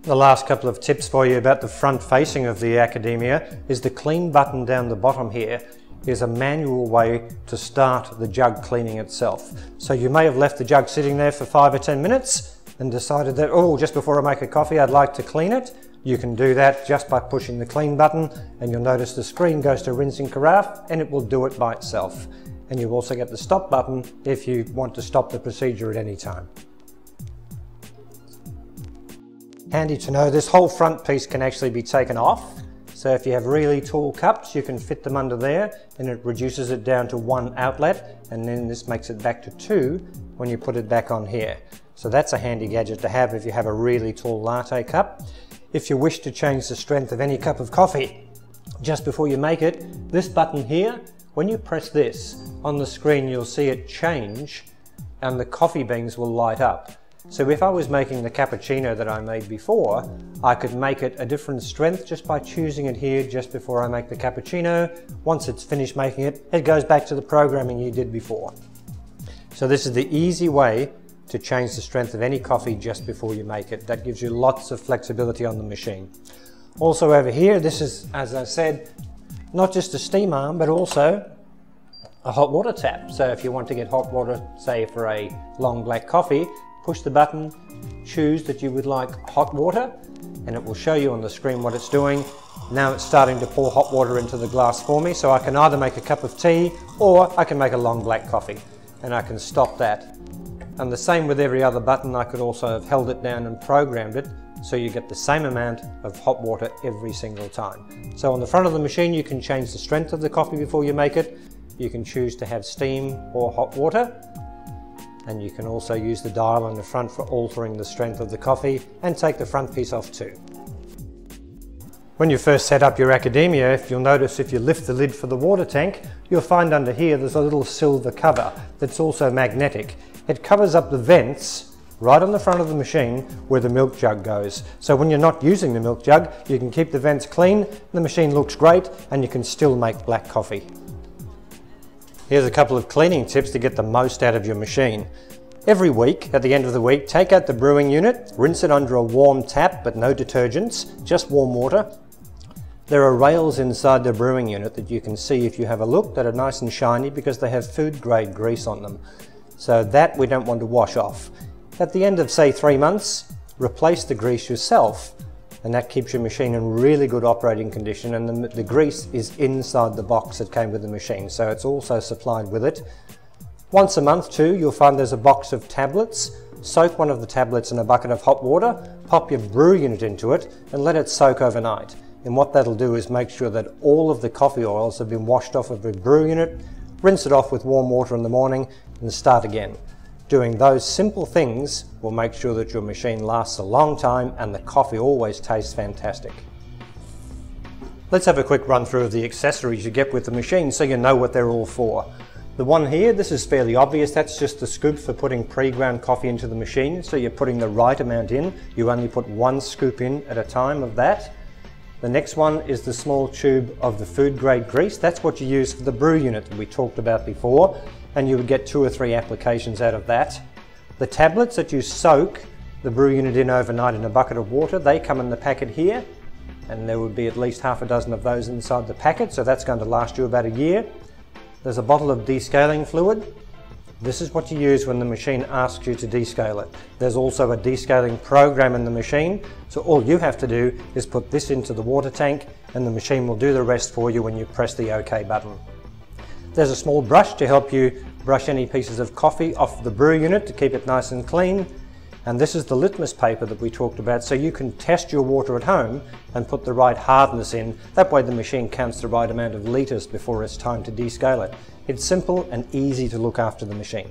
The last couple of tips for you about the front facing of the Accademia is the clean button down the bottom here is a manual way to start the jug cleaning itself. So you may have left the jug sitting there for 5 or 10 minutes and decided that, oh, just before I make a coffee I'd like to clean it. You can do that just by pushing the clean button, and you'll notice the screen goes to rinsing carafe and it will do it by itself. And you also get the stop button if you want to stop the procedure at any time. Handy to know, this whole front piece can actually be taken off. So if you have really tall cups, you can fit them under there and it reduces it down to 1 outlet, and then this makes it back to 2 when you put it back on here. So that's a handy gadget to have if you have a really tall latte cup. If you wish to change the strength of any cup of coffee just before you make it, this button here, when you press this on the screen, you'll see it change and the coffee beans will light up. So if I was making the cappuccino that I made before, I could make it a different strength just by choosing it here just before I make the cappuccino. Once it's finished making it, it goes back to the programming you did before. So this is the easy way to change the strength of any coffee just before you make it. That gives you lots of flexibility on the machine. Also over here, this is, as I said, not just a steam arm, but also a hot water tap. So if you want to get hot water, say for a long black coffee, push the button, choose that you would like hot water, and it will show you on the screen what it's doing. Now it's starting to pour hot water into the glass for me, so I can either make a cup of tea or I can make a long black coffee, and I can stop that. And the same with every other button, I could also have held it down and programmed it so you get the same amount of hot water every single time. So on the front of the machine you can change the strength of the coffee before you make it. You can choose to have steam or hot water. And you can also use the dial on the front for altering the strength of the coffee, and take the front piece off too. When you first set up your Accademia, if you'll notice, if you lift the lid for the water tank, you'll find under here there's a little silver cover that's also magnetic. It covers up the vents right on the front of the machine where the milk jug goes. So when you're not using the milk jug, you can keep the vents clean, the machine looks great, and you can still make black coffee. Here's a couple of cleaning tips to get the most out of your machine. Every week, at the end of the week, take out the brewing unit, rinse it under a warm tap but no detergents, just warm water. There are rails inside the brewing unit that you can see if you have a look that are nice and shiny because they have food grade grease on them. So that we don't want to wash off. At the end of say 3 months, replace the grease yourself, and that keeps your machine in really good operating condition, and the grease is inside the box that came with the machine, so it's also supplied with it. Once a month too, you'll find there's a box of tablets. Soak one of the tablets in a bucket of hot water, pop your brew unit into it and let it soak overnight. And what that'll do is make sure that all of the coffee oils have been washed off of the brew unit, rinse it off with warm water in the morning and start again. Doing those simple things will make sure that your machine lasts a long time and the coffee always tastes fantastic. Let's have a quick run through of the accessories you get with the machine so you know what they're all for. The one here, this is fairly obvious, that's just the scoop for putting pre-ground coffee into the machine, so you're putting the right amount in. You only put 1 scoop in at a time of that. The next one is the small tube of the food grade grease. That's what you use for the brew unit that we talked about before, and you would get 2 or 3 applications out of that. The tablets that you soak the brew unit in overnight in a bucket of water, they come in the packet here, and there would be at least half a dozen of those inside the packet, so that's going to last you about a year. There's a bottle of descaling fluid. This is what you use when the machine asks you to descale it. There's also a descaling program in the machine, so all you have to do is put this into the water tank and the machine will do the rest for you when you press the OK button. There's a small brush to help you brush any pieces of coffee off the brew unit to keep it nice and clean. And this is the litmus paper that we talked about, so you can test your water at home and put the right hardness in. That way the machine counts the right amount of litres before it's time to descale it. It's simple and easy to look after the machine.